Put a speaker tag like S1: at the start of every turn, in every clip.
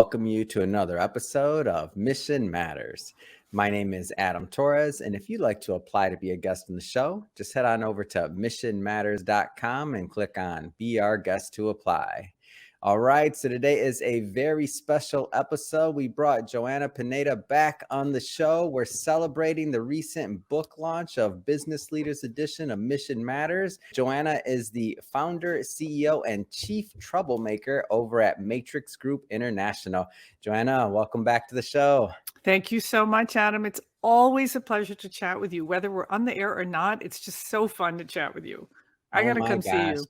S1: welcome you to another episode of Mission Matters. My name is Adam Torres, and if you'd like to apply to be a guest on the show, just head on over to missionmatters.com and click on Be Our Guest to apply. All right, so today is a very special episode. We brought Joanna Pineda back on the show. We're celebrating the recent book launch of Business Leaders Edition of Mission Matters. Joanna is the founder, CEO, and Chief Troublemaker over at Matrix Group International. Joanna, welcome back to the show.
S2: Thank you so much, Adam. It's always a pleasure to chat with you. Whether we're on the air or not, it's just so fun to chat with you. I got to come see you.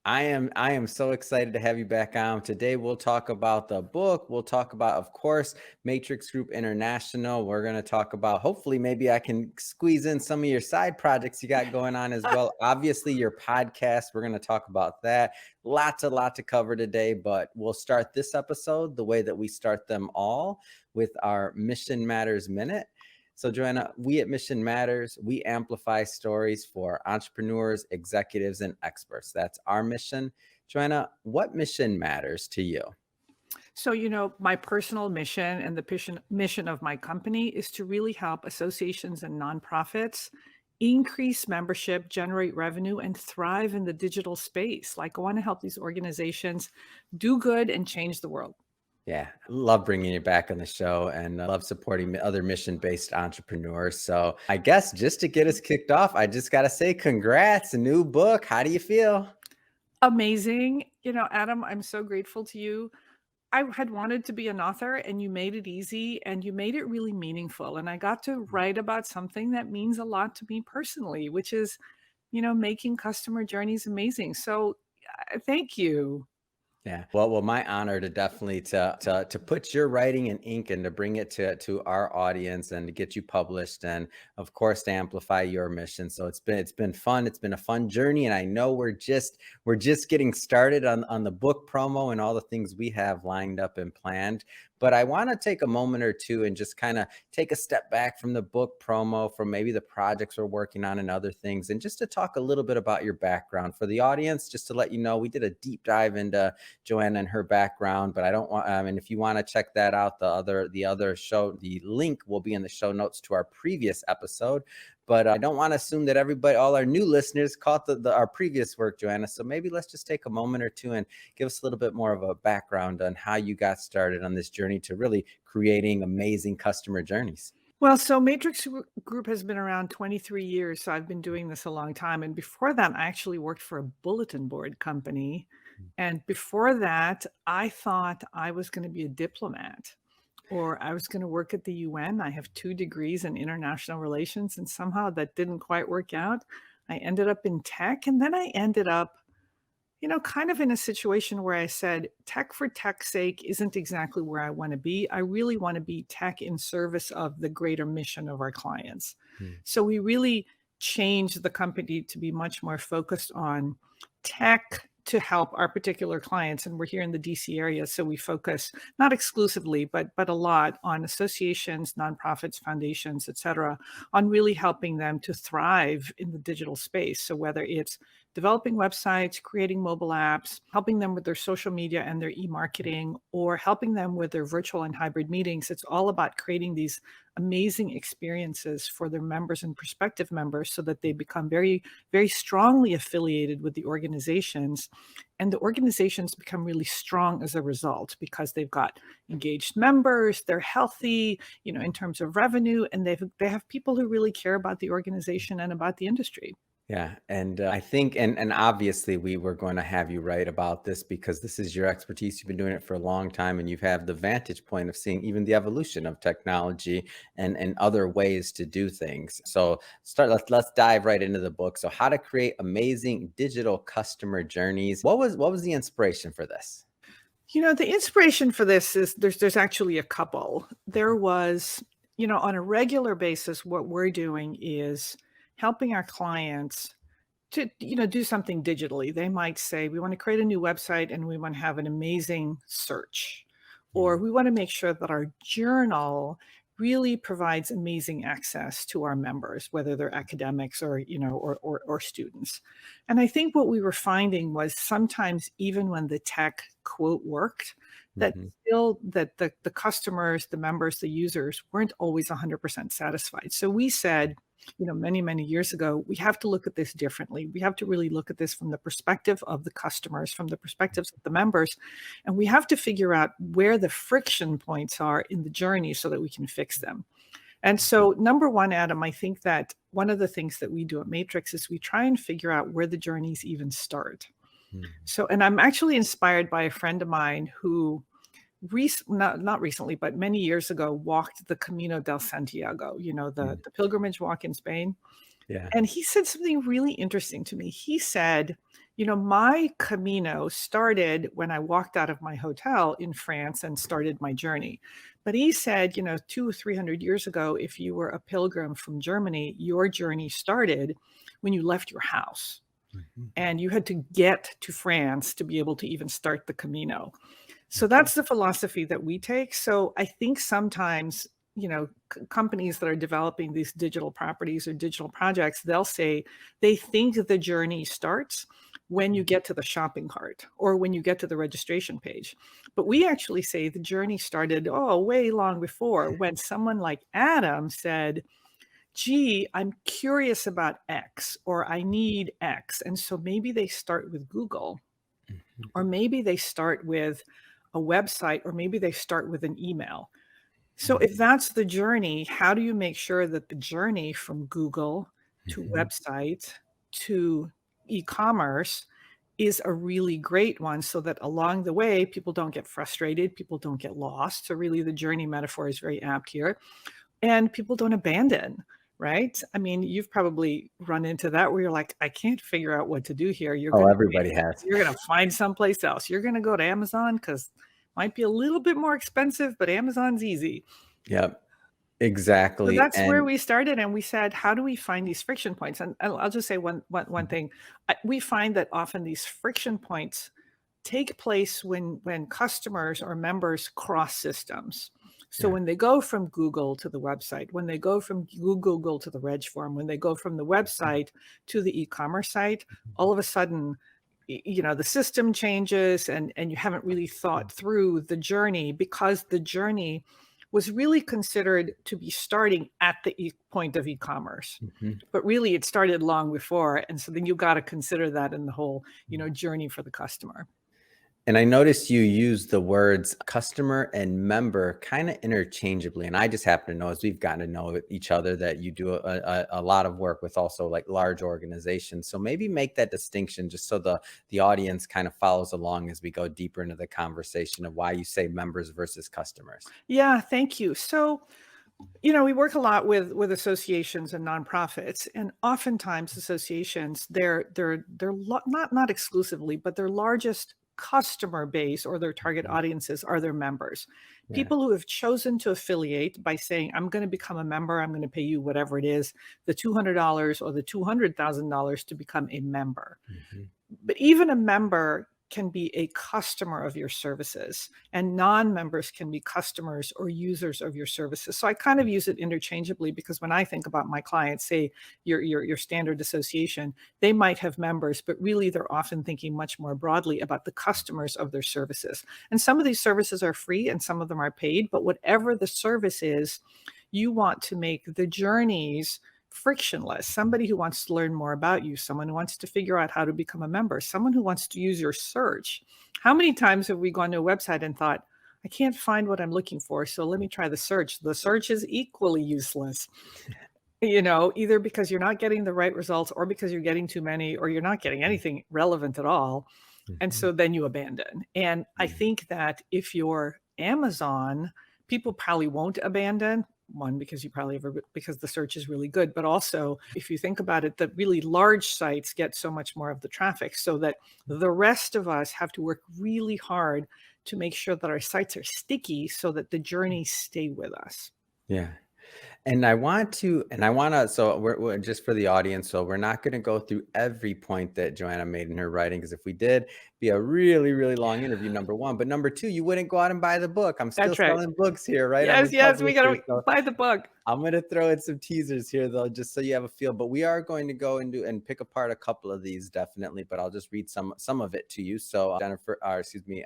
S1: I am so excited to have you back on. Today, we'll talk about the book. We'll talk about, of course, Matrix Group International. We're going to talk about, hopefully, maybe I can squeeze in some of your side projects you got going on as well. Obviously, your podcast, we're going to talk about that. A lot to cover today, but we'll start this episode the way that we start them all with our Mission Matters Minute. So, Joanna, we at Mission Matters, we amplify stories for entrepreneurs, executives, and experts. That's our mission. Joanna, what mission matters to you?
S2: So, my personal mission and the mission of my company is to really help associations and nonprofits increase membership, generate revenue, and thrive in the digital space. Like, I want to help these organizations do good and change the world.
S1: Yeah, I love bringing you back on the show, and I love supporting other mission-based entrepreneurs. So I guess just to get us kicked off, I just got to say congrats, a new book. How do you feel?
S2: Amazing. Adam, I'm so grateful to you. I had wanted to be an author, and you made it easy, and you made it really meaningful. And I got to write about something that means a lot to me personally, which is, making customer journeys amazing. So thank you.
S1: Yeah. Well, my honor to definitely to put your writing in ink and to bring it to our audience and to get you published, and of course to amplify your mission. So it's been fun. It's been a fun journey, and I know we're just getting started on the book promo and all the things we have lined up and planned. But I want to take a moment or two and just kind of take a step back from the book promo, from maybe the projects we're working on and other things, and just to talk a little bit about your background for the audience, just to let you know, we did a deep dive into Joanna and her background, but I don't want, and if you want to check that out, the other show, the link will be in the show notes to our previous episode. But I don't want to assume that everybody, all our new listeners, caught our previous work, Joanna. So maybe let's just take a moment or two and give us a little bit more of a background on how you got started on this journey to really creating amazing customer journeys.
S2: Well, so Matrix Group has been around 23 years. So I've been doing this a long time. And before that, I actually worked for a bulletin board company. And before that, I thought I was going to be a diplomat, or I was going to work at the UN. I have 2 degrees in international relations, and somehow that didn't quite work out. I ended up in tech, and then I ended up, kind of in a situation where I said, tech for tech's sake isn't exactly where I want to be. I really want to be tech in service of the greater mission of our clients. So we really changed the company to be much more focused on tech to help our particular clients. And we're here in the DC area, so we focus not exclusively, but a lot on associations, nonprofits, foundations, et cetera, on really helping them to thrive in the digital space. So whether it's developing websites, creating mobile apps, helping them with their social media and their e-marketing, or helping them with their virtual and hybrid meetings, it's all about creating these amazing experiences for their members and prospective members so that they become very, very strongly affiliated with the organizations. And the organizations become really strong as a result because they've got engaged members, they're healthy, in terms of revenue, and they have people who really care about the organization and about the industry.
S1: Yeah. And I think, and obviously we were going to have you write about this because this is your expertise. You've been doing it for a long time, and you have the vantage point of seeing even the evolution of technology and other ways to do things. So let's dive right into the book. So how to create amazing digital customer journeys. What was the inspiration for this?
S2: The inspiration for this is there's actually a couple. There was, on a regular basis, what we're doing is helping our clients to, do something digitally. They might say, we want to create a new website and we want to have an amazing search, or we want to make sure that our journal really provides amazing access to our members, whether they're academics or, or students. And I think what we were finding was sometimes even when the tech quote worked, that
S1: Mhm.
S2: still that the customers, the members, the users weren't always 100% satisfied. So we said, many, many years ago, we have to look at this differently. We have to really look at this from the perspective of the customers, from the perspectives of the members, and we have to figure out where the friction points are in the journey so that we can fix them. And so, number one, Adam, I think that one of the things that we do at Matrix is we try and figure out where the journeys even start.
S1: Mhm.
S2: So, and I'm actually inspired by a friend of mine who not recently, but many years ago, walked the Camino del Santiago,
S1: Mm.
S2: the pilgrimage walk in Spain.
S1: Yeah.
S2: And he said something really interesting to me. He said, my Camino started when I walked out of my hotel in France and started my journey. But he said, 200 or 300 years ago, if you were a pilgrim from Germany, your journey started when you left your house
S1: Mhm.
S2: and you had to get to France to be able to even start the Camino. So
S1: Mhm.
S2: that's the philosophy that we take. So I think sometimes, companies that are developing these digital properties or digital projects, they'll say they think the journey starts when you get to the shopping cart or when you get to the registration page. But we actually say the journey started, way long before, when someone like Adam said, gee, I'm curious about X or I need X. And so maybe they start with Google,
S1: Mhm.
S2: or maybe they start with a website, or maybe they start with an email. So
S1: Mhm.
S2: if that's the journey, how do you make sure that the journey from Google to
S1: Mhm.
S2: website to e-commerce is a really great one so that along the way, people don't get frustrated, people don't get lost. So really the journey metaphor is very apt here. And people don't abandon, right? I mean, you've probably run into that where you're like, I can't figure out what to do here. You're
S1: Oh,
S2: gonna
S1: everybody has.
S2: you're gonna find someplace else. You're gonna go to Amazon because might be a little bit more expensive, but Amazon's easy.
S1: Yep,
S2: So
S1: exactly.
S2: that's where
S1: And
S2: we started, and we said, how do we find these friction points? And I'll just say one thing. We find that often these friction points take place when customers or members cross systems. So
S1: yeah.
S2: when they go from Google to the website, when they go from Google to the reg form, when they go from the website to the e-commerce site, all of a sudden, the system changes and you haven't really thought through the journey because the journey was really considered to be starting at the point of e-commerce.
S1: Mhm.
S2: But really it started long before. And so then you got to consider that in the whole, journey for the customer.
S1: And I noticed you use the words customer and member kind of interchangeably. And I just happen to know as we've gotten to know each other that you do a lot of work with also like large organizations. So maybe make that distinction just so the audience kind of follows along as we go deeper into the conversation of why you say members versus customers.
S2: Yeah, thank you. So, we work a lot with associations and nonprofits, and oftentimes associations, not exclusively, but their largest customer base or their target
S1: Mhm.
S2: audiences are their members.
S1: Yeah.
S2: People who have chosen to affiliate by saying, I'm going to become a member, I'm going to pay you whatever it is, the $200 or the $200,000 to become a member.
S1: Mhm.
S2: But even a member can be a customer of your services, and non-members can be customers or users of your services. So I kind of use it interchangeably because when I think about my clients, say your standard association, they might have members, but really they're often thinking much more broadly about the customers of their services. And some of these services are free and some of them are paid, but whatever the service is, you want to make the journeys frictionless. Somebody who wants to learn more about you, someone who wants to figure out how to become a member, someone who wants to use your search. How many times have we gone to a website and thought, I can't find what I'm looking for, so let me try the search. The search is equally useless, either because you're not getting the right results or because you're getting too many or you're not getting anything relevant at all. And
S1: Mhm.
S2: so then you abandon. And I
S1: Mhm.
S2: think that if you're Amazon, people probably won't abandon. One, because because the search is really good. But also, if you think about it, the really large sites get so much more of the traffic, so that the rest of us have to work really hard to make sure that our sites are sticky so that the journeys stay with us.
S1: Yeah. And so we're just for the audience. So we're not going to go through every point that Joanna made in her writing, because if we did, it'd be a really, really long interview, number one. But number two, you wouldn't go out and buy the book. I'm still
S2: That's right.
S1: selling books here, right? I'm a
S2: Yes, yes, we
S1: publisher.
S2: gotta
S1: So
S2: buy the book.
S1: I'm going to throw in some teasers here, though, just so you have a feel. But we are going to go and pick apart a couple of these, definitely. But I'll just read some of it to you. So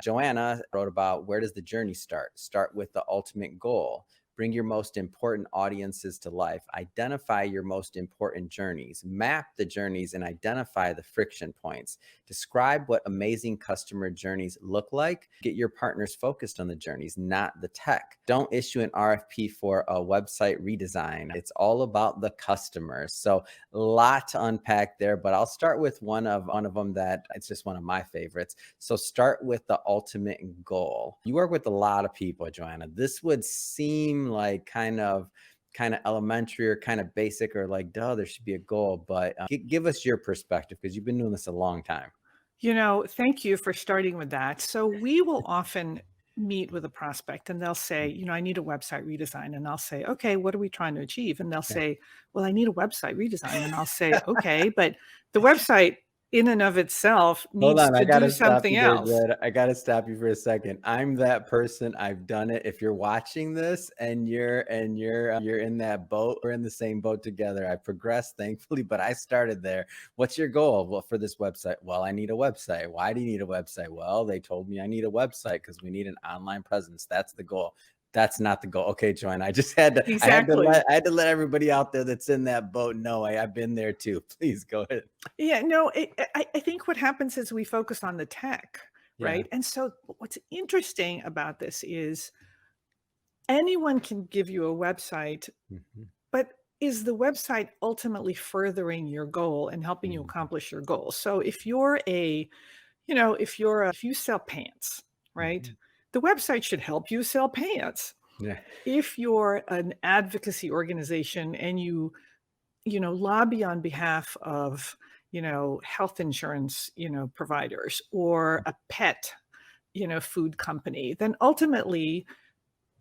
S1: Joanna wrote about, where does the journey start? Start with the ultimate goal. Bring your most important audiences to life. Identify your most important journeys. Map the journeys and identify the friction points. Describe what amazing customer journeys look like. Get your partners focused on the journeys, not the tech. Don't issue an RFP for a website redesign. It's all about the customers. So a lot to unpack there, but I'll start with one of them that it's just one of my favorites. So start with the ultimate goal. You work with a lot of people, Joanna. This would seem like kind of elementary or kind of basic, or like, duh, there should be a goal. But give us your perspective, because you've been doing this a long time.
S2: Thank you for starting with that. So we will often meet with a prospect and they'll say, I need a website redesign. And I'll say, okay, what are we trying to achieve? And they'll say, well, I need a website redesign. And I'll say, okay, but the website in and of itself
S1: Hold
S2: needs
S1: on, I
S2: to do
S1: gotta stop
S2: something
S1: you there,
S2: else.
S1: Jed. I gotta stop you for a second. I'm that person. I've done it. If you're watching this and you're in that boat, we're in the same boat together. I progressed, thankfully, but I started there. What's your goal? Well, for this website, well, I need a website. Why do you need a website? Well, they told me I need a website because we need an online presence. That's the goal. That's not the goal. Okay, Joanne, I just had to,
S2: Exactly.
S1: I had to let everybody out there that's in that boat know I've been there too. Please go ahead.
S2: Yeah, no, I think what happens is we focus on the tech,
S1: Yeah.
S2: right? And so what's interesting about this is anyone can give you a website,
S1: Mhm.
S2: but is the website ultimately furthering your goal and helping you
S1: Mhm.
S2: accomplish your goal? So if if you sell pants, right?
S1: Mhm.
S2: The website should help you sell pants.
S1: Yeah.
S2: If you're an advocacy organization and you lobby on behalf of, health insurance, providers, or a pet, food company, then ultimately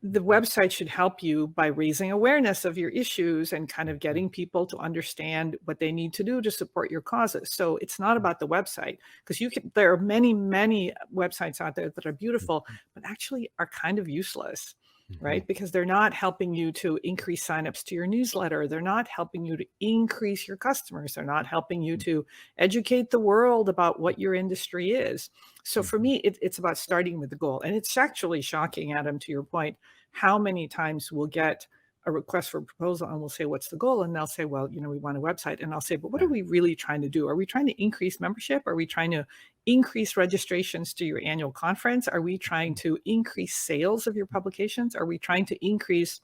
S2: the website should help you by raising awareness of your issues and kind of
S1: Mhm.
S2: getting people to understand what they need to do to support your causes. So it's not about the website, because there are many, many websites out there that are beautiful, but actually are kind of useless,
S1: Mhm.
S2: right? Because they're not helping you to increase signups to your newsletter. They're not helping you to increase your customers. They're not helping you to educate the world about what your industry is. So for
S1: Mhm.
S2: me, it's about starting with the goal. And it's actually shocking, Adam, to your point, how many times we'll get a request for proposal and we'll say, what's the goal? And they'll say, well, we want a website. And I'll say, but what are
S1: Yeah.
S2: we really trying to do? Are we trying to increase membership? Are we trying to increase registrations to your annual conference? Are we trying to increase sales of your publications? Are we trying to increase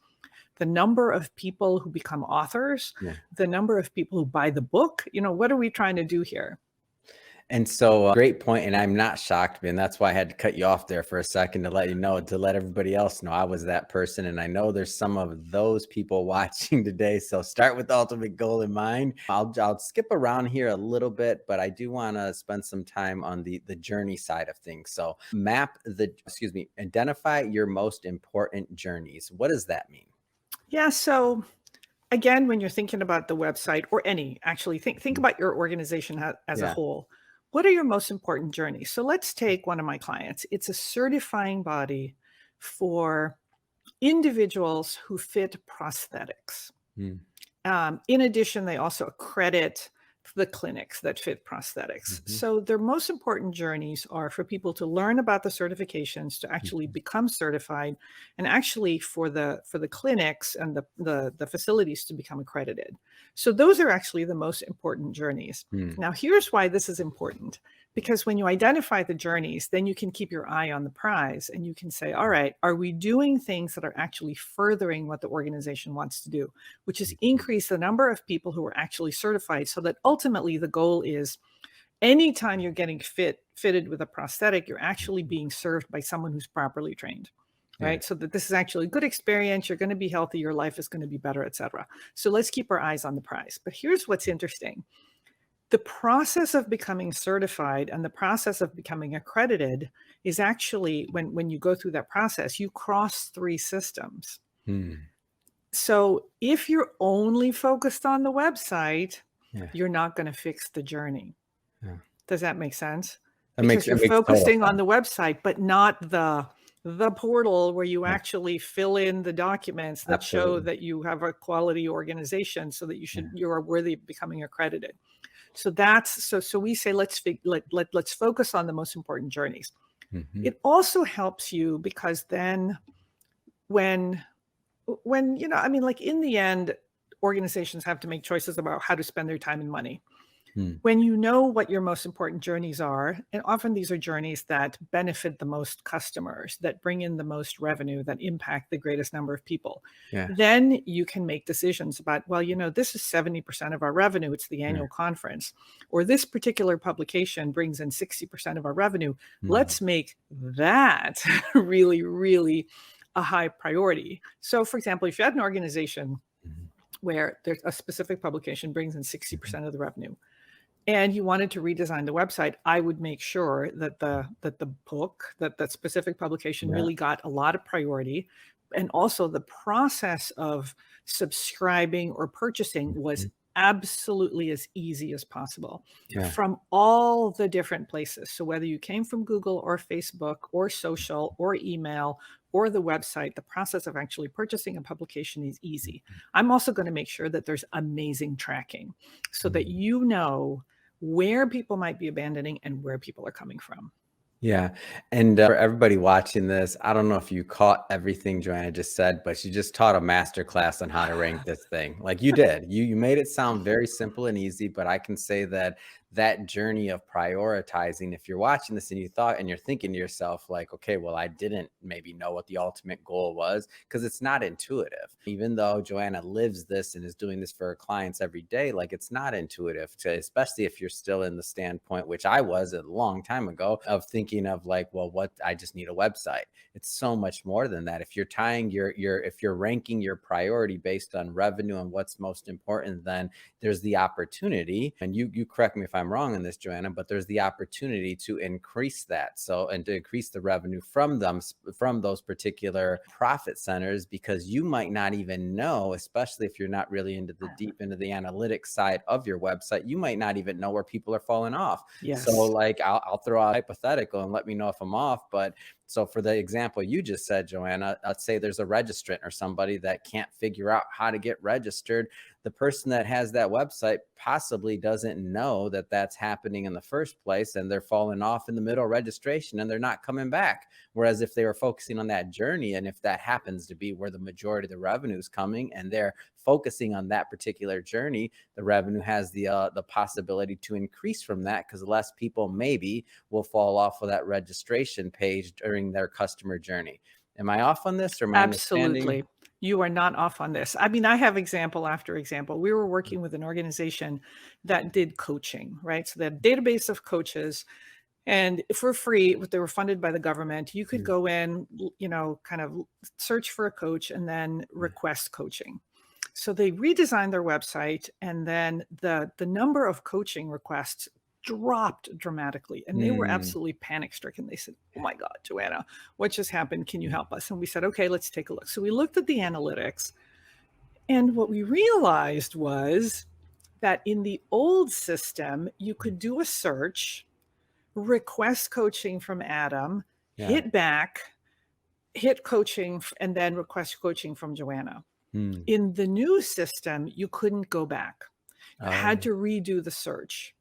S2: the number of people who become authors,
S1: Yeah.
S2: the number of people who buy the book? What are we trying to do here?
S1: And so, great point. And I'm not shocked, man. That's why I had to cut you off there for a second to let you know, to let everybody else know I was that person. And I know there's some of those people watching today. So start with the ultimate goal in mind. I'll skip around here a little bit, but I do want to spend some time on the journey side of things. So identify your most important journeys. What does that mean?
S2: Yeah. So again, when you're thinking about the website, or actually think about your organization as a
S1: Yeah.
S2: whole. What are your most important journeys? So let's take one of my clients. It's a certifying body for individuals who fit prosthetics.
S1: Mm.
S2: In addition, they also accredit the clinics that fit prosthetics.
S1: Mhm.
S2: So their most important journeys are for people to learn about the certifications, to actually
S1: Mhm.
S2: become certified, and actually for the clinics and the facilities to become accredited. So those are actually the most important journeys.
S1: Mm.
S2: Now, here's why this is important. Because when you identify the journeys, then you can keep your eye on the prize and you can say, all right, are we doing things that are actually furthering what the organization wants to do, which is increase the number of people who are actually certified, so that ultimately the goal is anytime you're getting fitted with a prosthetic, you're actually being served by someone who's properly trained.
S1: Yeah.
S2: Right. So that this is actually a good experience. You're going to be healthy. Your life is going to be better, etc. So let's keep our eyes on the prize. But here's what's interesting. The process of becoming certified and the process of becoming accredited is actually, when you go through that process, you cross three systems.
S1: Mm.
S2: So if you're only focused on the website,
S1: Yeah.
S2: you're not going to fix the journey.
S1: Yeah.
S2: Does that make sense?
S1: That
S2: Because you're
S1: makes total
S2: focusing on
S1: sense.
S2: the website, but not the portal where you actually fill in the documents that show
S1: Absolutely.
S2: that you have a quality organization so that
S1: Yeah.
S2: you are worthy of becoming accredited. So so we say let's focus on the most important journeys.
S1: Mhm.
S2: It also helps you because then when I mean, like in the end, organizations have to make choices about how to spend their time and money.
S1: Mm.
S2: When you know what your most important journeys are, and often these are journeys that benefit the most customers, that bring in the most revenue, that impact the greatest number of people,
S1: Yeah.
S2: then you can make decisions about, well, this is 70% of our revenue. It's the
S1: Yeah.
S2: annual conference. Or this particular publication brings in 60% of our revenue.
S1: Mm.
S2: Let's make that really, really a high priority. So, for example, if you had an organization
S1: Mhm.
S2: where there's a specific publication brings in
S1: Mhm.
S2: 60% of the revenue, and you wanted to redesign the website, I would make sure that the book, that specific publication
S1: Yeah.
S2: really got a lot of priority, and also the process of subscribing or purchasing was
S1: Mhm.
S2: absolutely as easy as possible
S1: Yeah.
S2: from all the different places. So whether you came from Google or Facebook or social or email or the website, the process of actually purchasing a publication is easy. I'm also going to make sure that there's amazing tracking so that
S1: Mm.
S2: you know where people might be abandoning and where people are coming from.
S1: Yeah. And for everybody watching this, I don't know if you caught everything Joanna just said, but she just taught a master class on how to rank this thing. Like you did. You made it sound very simple and easy, but I can say that that journey of prioritizing, if you're watching this and you thought and you're thinking to yourself, like, okay, well, I didn't maybe know what the ultimate goal was, because it's not intuitive. Even though Joanna lives this and is doing this for her clients every day, like it's not intuitive to, especially if you're still in the standpoint, which I was a long time ago, of thinking of like, well, what, I just need a website. It's so much more than that. If you're tying if you're ranking your priority based on revenue and what's most important, then there's the opportunity, and you correct me if I'm wrong in this, Joanna, but there's the opportunity to increase that. So, and to increase the revenue from them, from those particular profit centers, because you might not even know, especially if you're not really into the deep into the analytics side of your website, you might not even know where people are falling off. So
S2: Yes.
S1: like I'll throw out a hypothetical and let me know if I'm off, but so for the example you just said, Joanna, let's say there's a registrant or somebody that can't figure out how to get registered. The person that has that website possibly doesn't know that that's happening in the first place, and they're falling off in the middle of registration and they're not coming back. Whereas if they were focusing on that journey, and if that happens to be where the majority of the revenue is coming, and they're focusing on that particular journey, the revenue has the possibility to increase from that, because less people maybe will fall off of that registration page during their customer journey. Am I off on this, or my understanding?
S2: Absolutely. You are not off on this. I mean, I have example after example. We were working with an organization that did coaching, right? So they had a database of coaches, and for free, they were funded by the government. You could
S1: Mm.
S2: go in, kind of search for a coach and then request coaching. So they redesigned their website, and then the number of coaching requests dropped dramatically, and they were
S1: Mm.
S2: absolutely panic stricken. They said, "Oh my God, Joanna, what just happened? Can you help us?" And we said, "Okay, let's take a look." So we looked at the analytics, and what we realized was that in the old system, you could do a search, request coaching from Adam,
S1: Yeah.
S2: hit back, hit coaching, and then request coaching from Joanna.
S1: Mm.
S2: In the new system, you couldn't go back. You had
S1: Oh.
S2: to redo the search.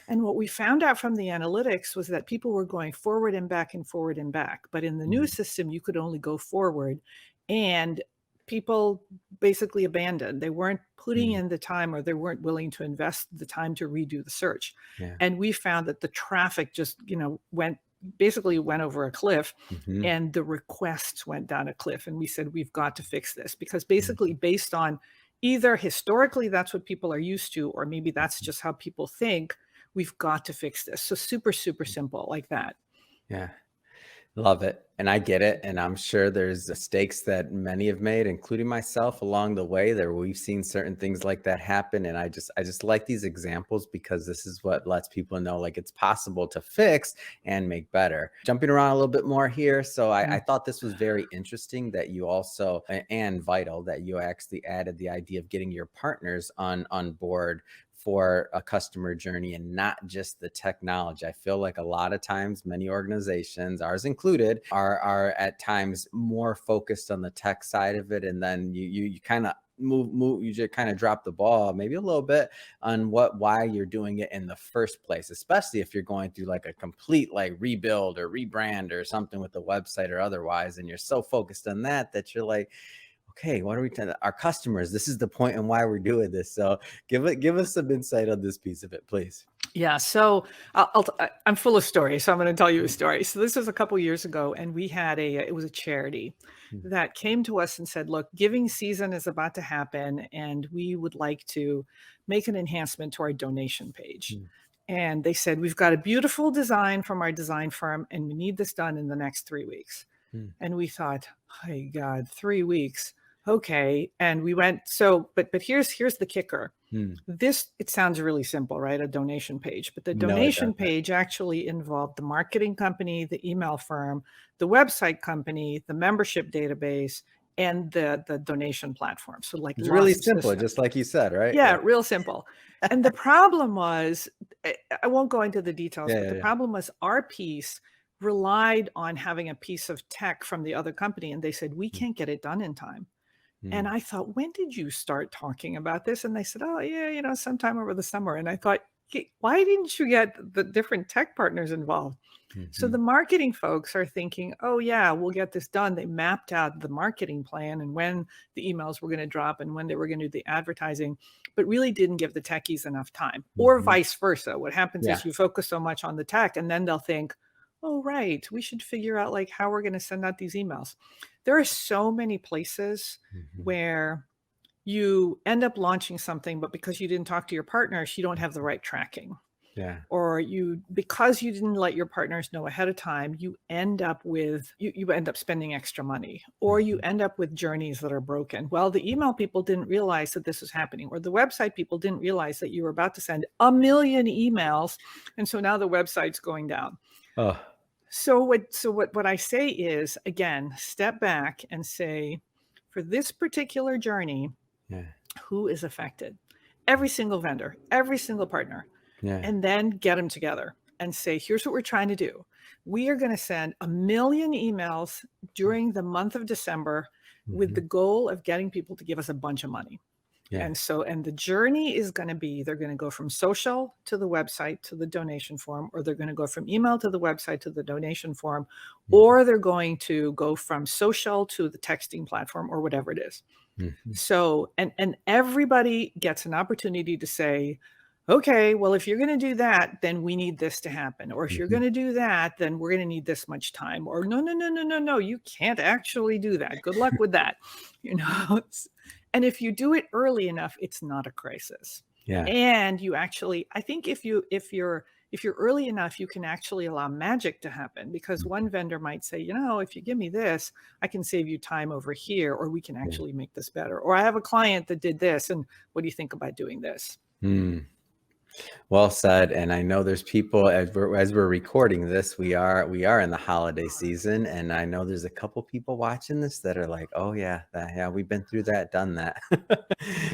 S2: And what we found out from the analytics was that people were going forward and back and forward and back. But in the new
S1: Mm.
S2: system, you could only go forward. And people basically abandoned. They weren't putting
S1: Mm.
S2: in the time, or they weren't willing to invest the time to redo the search.
S1: Yeah.
S2: And we found that the traffic just, went over a cliff,
S1: Mhm.
S2: and the requests went down a cliff. And we said, we've got to fix this, because
S1: Mm.
S2: basically, based on either historically that's what people are used to, or maybe that's just how people think, we've got to fix this. So super, super simple like that.
S1: Yeah. Love it. And I get it. And I'm sure there's mistakes that many have made, including myself along the way there. We've seen certain things like that happen. And I just like these examples because this is what lets people know like it's possible to fix and make better. Jumping around a little bit more here. So I
S2: Mm.
S1: thought this was very interesting that you also and vital that you actually added the idea of getting your partners on board for a customer journey and not just the technology. I feel like a lot of times many organizations, ours included, are at times more focused on the tech side of it. And then you kind of move you just kind of drop the ball maybe a little bit on why you're doing it in the first place, especially if you're going through like a complete like rebuild or rebrand or something with the website or otherwise, and you're so focused on that you're like, okay, what are we telling our customers? This is the point and why we're doing this. So give us some insight on this piece of it, please.
S2: Yeah, so I'm full of stories, so I'm going to tell you a story. So this was a couple years ago, and we had it was a charity
S1: Mm,
S2: that came to us and said, "Look, giving season is about to happen, and we would like to make an enhancement to our donation page."
S1: mm,
S2: And they said, "We've got a beautiful design from our design firm, and we need this done in the next 3 weeks."
S1: mm,
S2: And we thought, "My God, 3 weeks, okay." And we went. But here's the kicker.
S1: mm.
S2: It sounds really simple, right? A donation page, but the
S1: No, it
S2: donation
S1: doesn't.
S2: page actually involved the marketing company, the email firm, the website company, the membership database, and the donation platform. So like
S1: It's really
S2: lots of
S1: simple, just
S2: systems.
S1: like you said, right?
S2: Yeah,
S1: Yeah.
S2: real simple. And the problem was, I won't go into the details,
S1: Yeah,
S2: but
S1: yeah,
S2: the
S1: yeah.
S2: problem was our piece relied on having a piece of tech from the other company, and they said, "We
S1: Mm,
S2: can't get it done in time." And
S1: mm,
S2: I thought, "When did you start talking about this?" And they said, "Oh, yeah, sometime over the summer." And I thought, Why didn't you get the different tech partners involved?" So the
S1: mhm,
S2: marketing folks are thinking, "Oh, yeah, we'll get this done." They mapped out the marketing plan and when the emails were going to drop and when they were going to do the advertising, but really didn't give the techies enough time, or
S1: mhm.
S2: vice versa. What happens
S1: Yeah.
S2: is you focus so much on the tech and then they'll think, "Oh, right, we should figure out like how we're going to send out these emails." There are so many places
S1: Mhm,
S2: where you end up launching something, but because you didn't talk to your partners, you don't have the right tracking.
S1: yeah.
S2: Or because you didn't let your partners know ahead of time, you end up spending extra money, or you
S1: Mhm,
S2: end up with journeys that are broken. Well, the email people didn't realize that this was happening, or the website people didn't realize that you were about to send a million emails, and so now the website's going down.
S1: oh,
S2: So what I say is, again, step back and say, for this particular journey,
S1: yeah,
S2: who is affected? Every single vendor, every single partner,
S1: yeah.
S2: and then get them together and say, here's what we're trying to do. We are going to send a million emails during the month of December with the
S1: Mhm,
S2: goal of getting people to give us a bunch of money.
S1: yeah.
S2: And the journey is going to be, they're going to go from social to the website to the donation form, or they're going to go from email to the website to the donation form,
S1: Mhm,
S2: or they're going to go from social to the texting platform, or whatever it is.
S1: mhm,
S2: So, and everybody gets an opportunity to say, okay, well, if you're going to do that, then we need this to happen. Or if you're
S1: mhm.
S2: going to do that, then we're going to need this much time. Or no, no, no, no, no, no, you can't actually do that. Good luck with that. You know, and if you do it early enough, it's not a crisis.
S1: Yeah.
S2: And you actually, I think if you're early enough, you can actually allow magic to happen, because
S1: Mhm,
S2: one vendor might say, if you give me this, I can save you time over here, or we can
S1: yeah.
S2: actually make this better. Or I have a client that did this, and what do you think about doing this?
S1: Mm. Well said. And I know there's people as we're recording this, we are in the holiday season, and I know there's a couple people watching this that are like, "Oh yeah, yeah, we've been through that, done that,"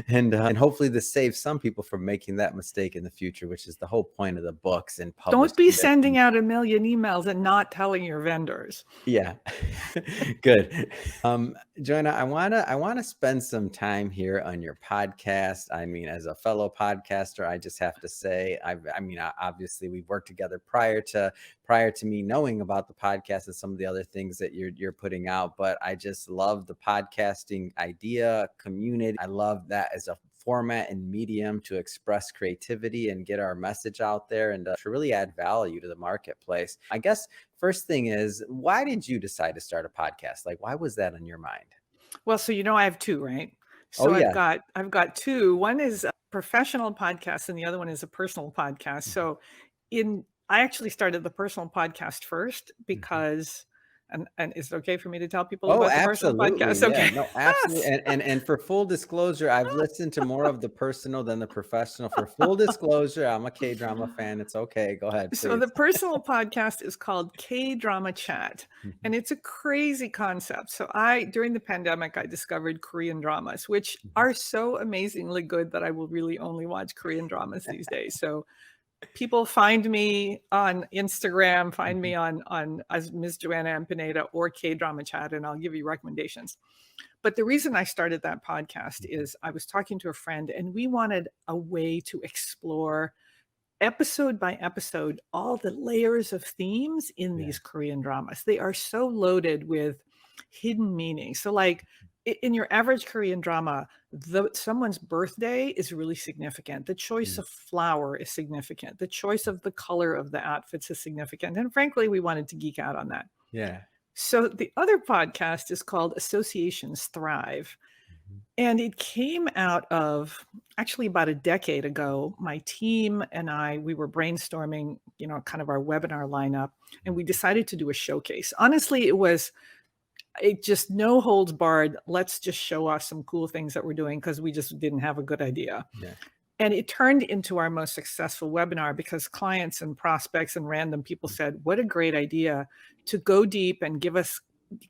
S1: and hopefully this saves some people from making that mistake in the future, which is the whole point of the books and
S2: Don't be
S1: publishing this.
S2: sending out a million emails and not telling your vendors.
S1: Yeah. Good. Joanna, I wanna spend some time here on your podcast. I mean, as a fellow podcaster, I just have to say, obviously we've worked together prior to me knowing about the podcast and some of the other things that you're putting out, but I just love the podcasting idea, community. I love that as a format and medium to express creativity and get our message out there and to really add value to the marketplace. I guess first thing is, why did you decide to start a podcast? Like, why was that on your mind?
S2: Well, so I have two, right?
S1: Oh,
S2: So I've
S1: yeah.
S2: got I've got two. One is a professional podcast, and the other one is a personal podcast.
S1: Mhm,
S2: So in I actually started the personal podcast first
S1: mhm,
S2: because And is it okay for me to tell people
S1: Oh,
S2: about the personal
S1: absolutely.
S2: podcast?
S1: Yeah,
S2: Okay.
S1: no, absolutely. And for full disclosure, I've listened to more of the personal than the professional. For full disclosure, I'm a K-drama fan. It's okay. Go ahead,
S2: So the
S1: please.
S2: personal podcast is called K-Drama Chat,
S1: Mhm,
S2: and it's a crazy concept. So during the pandemic, I discovered Korean dramas, which
S1: mhm.
S2: are so amazingly good that I will really only watch Korean dramas these days. So people find me on Instagram, find
S1: Mhm.
S2: me on as Ms. Joanna Pineda or K-Drama Chat, and I'll give you recommendations. But the reason I started that podcast
S1: Mhm.
S2: is I was talking to a friend, and we wanted a way to explore episode by episode all the layers of themes in
S1: Yeah.
S2: these Korean dramas. They are so loaded with hidden meaning. So like in your average Korean drama, someone's birthday is really significant. The choice
S1: Mm.
S2: of flower is significant. The choice of the color of the outfits is significant. And frankly, we wanted to geek out on that.
S1: Yeah.
S2: So the other podcast is called Associations Thrive.
S1: Mhm.
S2: And it came out of actually about a decade ago. My team and we were brainstorming, kind of our webinar lineup, and we decided to do a showcase. Honestly, it just no holds barred. Let's just show off some cool things that we're doing because we just didn't have a good idea.
S1: Yeah.
S2: And it turned into our most successful webinar because clients and prospects and random people said, what a great idea to go deep and give us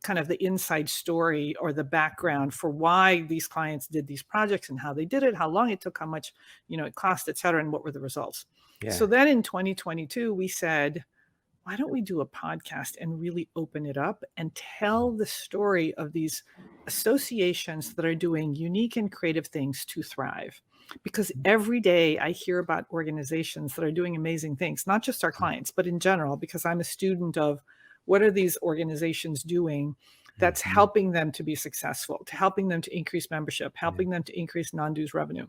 S2: kind of the inside story or the background for why these clients did these projects and how they did it, how long it took, how much, it cost, et cetera, and what were the results. So
S1: Yeah.
S2: then in 2022, we said, why don't we do a podcast and really open it up and tell the story of these associations that are doing unique and creative things to thrive? Because every day I hear about organizations that are doing amazing things, not just our clients, but in general, because I'm a student of what are these organizations doing that's
S1: Mhm.
S2: helping them to be successful, to helping them to increase membership,
S1: Yeah.
S2: helping them to increase non-dues revenue.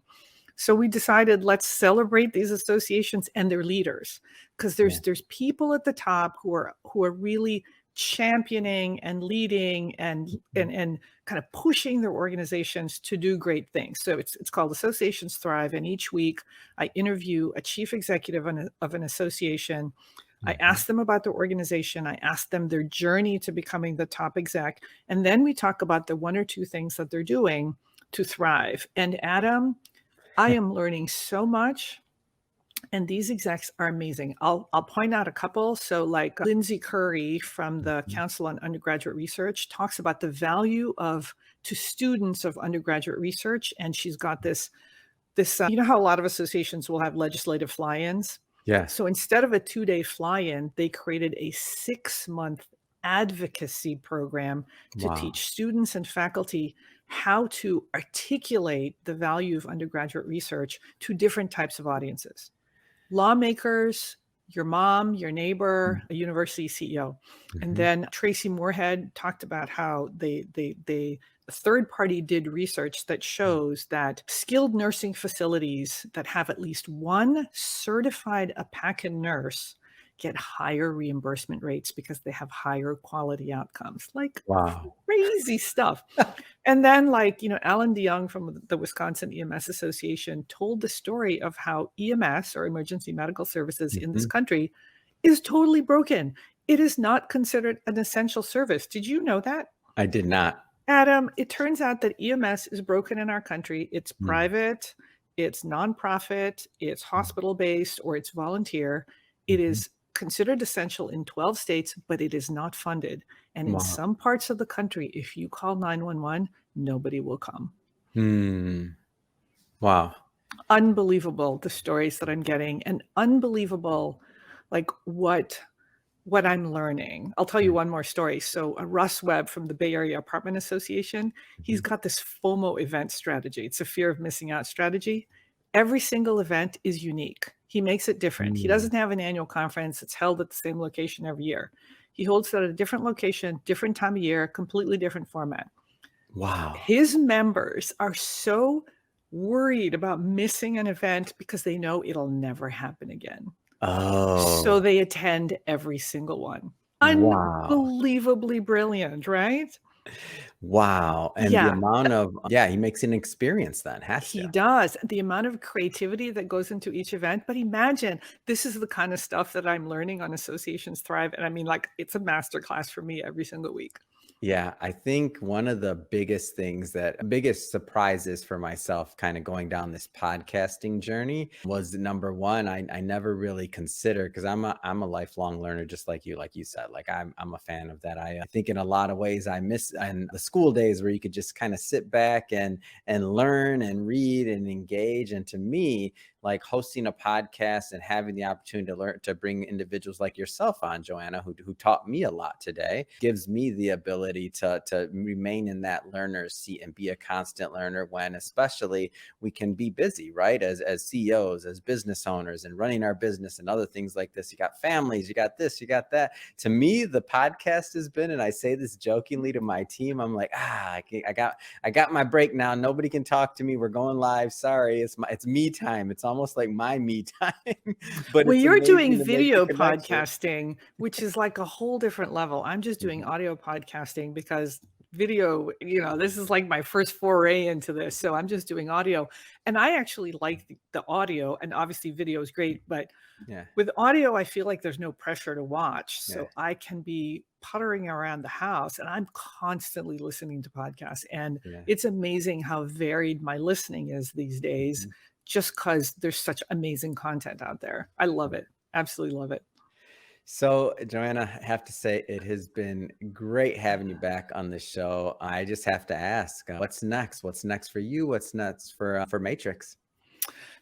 S2: So we decided let's celebrate these associations and their leaders because
S1: Yeah.
S2: there's people at the top who are really championing and leading and
S1: Mhm.
S2: kind of pushing their organizations to do great things. So it's called Associations Thrive, and each week I interview a chief executive of an association. I
S1: Mhm.
S2: ask them about their organization. I ask them their journey to becoming the top exec, and then we talk about the one or two things that they're doing to thrive. And Adam, I am learning so much, and these execs are amazing. I'll point out a couple. So like Lindsay Curry from the
S1: Mhm.
S2: Council on Undergraduate Research talks about the value of to students of undergraduate research, and she's got this you know how a lot of associations will have legislative fly-ins.
S1: Yeah.
S2: So instead of a 2-day fly-in, they created a 6-month advocacy program to
S1: Wow.
S2: teach students and faculty how to articulate the value of undergraduate research to different types of audiences: lawmakers, your mom, your neighbor, a university CEO. And
S1: Mhm.
S2: then Tracy Moorhead talked about how a third party did research that shows that skilled nursing facilities that have at least one certified APACA nurse get higher reimbursement rates because they have higher quality outcomes. Like
S1: Wow.
S2: crazy stuff. And then, like, Alan DeYoung from the Wisconsin EMS Association told the story of how EMS, or emergency medical services, in this
S1: Mhm.
S2: country is totally broken. It is not considered an essential service. Did you know that?
S1: I did not.
S2: Adam, it turns out that EMS is broken in our country. It's
S1: Mm.
S2: private, it's nonprofit, it's
S1: Mm.
S2: hospital based, or it's volunteer. It
S1: Mhm.
S2: is considered essential in 12 states, but it is not funded. And in
S1: Wow.
S2: some parts of the country, if you call 911, nobody will come.
S1: Hmm. Wow.
S2: Unbelievable, the stories that I'm getting, and unbelievable, like what I'm learning. I'll tell you
S1: Yeah.
S2: one more story. So, Russ Webb from the Bay Area Apartment Association, he's
S1: Mhm.
S2: got this FOMO event strategy. It's a fear of missing out strategy. Every single event is unique. He makes it different. He
S1: Mm.
S2: doesn't have an annual conference. It's held at the same location every year. He holds it at a different location, different time of year, completely different format.
S1: Wow.
S2: His members are so worried about missing an event because they know it'll never happen again. So
S1: Oh,
S2: they attend every single one.
S1: wow.
S2: Unbelievably brilliant, right?
S1: Wow. And the
S2: Yeah.
S1: amount of, yeah, he makes an experience then, has
S2: He
S1: to.
S2: does. The amount of creativity that goes into each event, but imagine this is the kind of stuff that I'm learning on Associations Thrive, and I mean, like, it's a masterclass for me every single week.
S1: Yeah, I think one of the biggest surprises for myself kind of going down this podcasting journey was number one, I never really considered because I'm a lifelong learner, just like you said. Like I'm a fan of that. I think in a lot of ways I miss and the school days where you could just kind of sit back and learn and read and engage. And to me, like hosting a podcast and having the opportunity to learn to bring individuals like yourself on, Joanna, who taught me a lot today, gives me the ability to remain in that learner's seat and be a constant learner when especially we can be busy, right? As CEOs, as business owners and running our business and other things like this. You got families, you got this, you got that. To me, the podcast has been, and I say this jokingly to my team, I'm like, I got my break now. Nobody can talk to me. We're going live. Sorry. It's me time. It's almost like my me time, but
S2: Well,
S1: it's
S2: you're doing
S1: amazing to make the
S2: video
S1: connection.
S2: podcasting, which is like a whole different level. I'm just doing
S1: Mhm.
S2: audio podcasting because video, this is like my first foray into this. So I'm just doing audio. And I actually like the audio, and obviously video is great, but
S1: Yeah.
S2: with audio, I feel like there's no pressure to watch.
S1: Yeah.
S2: So I can be puttering around the house and I'm constantly listening to podcasts. And
S1: Yeah.
S2: it's amazing how varied my listening is these days,
S1: Mhm.
S2: just because there's such amazing content out there. I love it. Absolutely love it.
S1: So, Joanna, I have to say it has been great having you back on the show. I just have to ask, what's next? What's next for you? What's next for Matrix?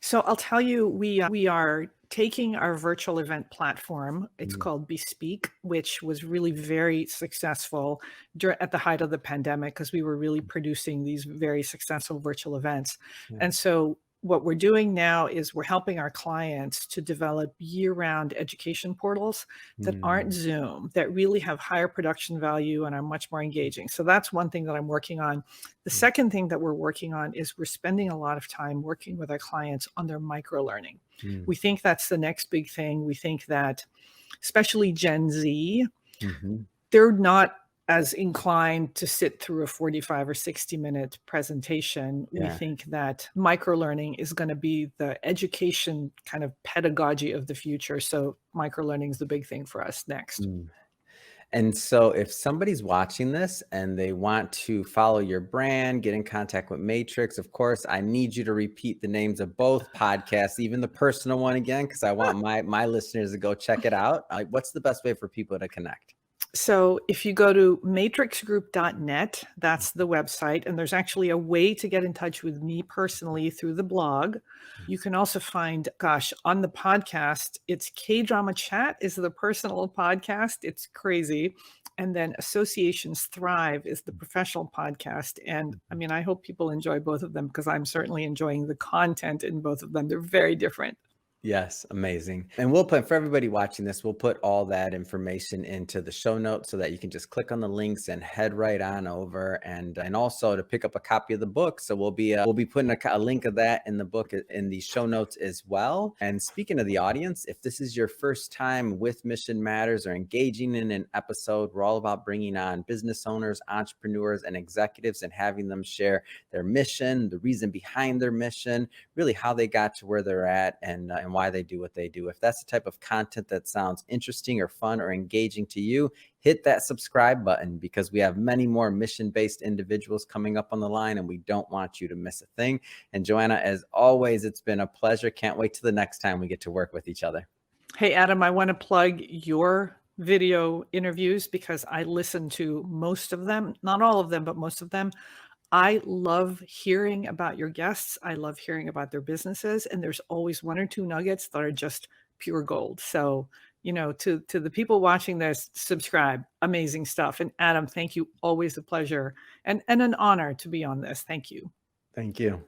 S2: So I'll tell you, we are taking our virtual event platform. It's
S1: Mm,
S2: called Bespeak, which was really very successful at the height of the pandemic because we were really producing these very successful virtual events.
S1: yeah.
S2: And so what we're doing now is we're helping our clients to develop year-round education portals that aren't
S1: Mm,
S2: Zoom, that really have higher production value and are much more engaging. So that's one thing that I'm working on. The
S1: mm,
S2: second thing that we're working on is we're spending a lot of time working with our clients on their micro learning.
S1: mm,
S2: We think that's the next big thing. We think that, especially Gen Z,
S1: mhm.
S2: they're not as inclined to sit through a 45 or 60-minute presentation. We
S1: Yeah.
S2: think that micro learning is going to be the education kind of pedagogy of the future. So micro learning is the big thing for us next.
S1: Mm. And so if somebody's watching this and they want to follow your brand, get in contact with Matrix, of course, I need you to repeat the names of both podcasts, even the personal one again, because I want my listeners to go check it out. What's the best way for people to connect?
S2: So if you go to matrixgroup.net, that's the website, and there's actually a way to get in touch with me personally through the blog. You can also find, gosh, on the podcast, it's K-Drama Chat is the personal podcast. It's crazy. And then Associations Thrive is the professional podcast. And I mean, I hope people enjoy both of them because I'm certainly enjoying the content in both of them. They're very different.
S1: Yes, amazing. And we'll put for everybody watching this, we'll put all that information into the show notes so that you can just click on the links and head right on over and also to pick up a copy of the book. So we'll be putting a link of that in the book in the show notes as well. And speaking of the audience, if this is your first time with Mission Matters or engaging in an episode, we're all about bringing on business owners, entrepreneurs, and executives and having them share their mission, the reason behind their mission, really how they got to where they're at and why they do what they do. If that's the type of content that sounds interesting or fun or engaging to you, hit that subscribe button because we have many more mission-based individuals coming up on the line and we don't want you to miss a thing. And Joanna, as always, it's been a pleasure. Can't wait till the next time we get to work with each other.
S2: Hey, Adam, I want to plug your video interviews because I listen to most of them, not all of them, but most of them. I love hearing about your guests. I love hearing about their businesses, and there's always one or two nuggets that are just pure gold. So, to the people watching this, subscribe. Amazing stuff. And Adam, thank you. Always a pleasure and an honor to be on this. Thank you.
S1: Thank you.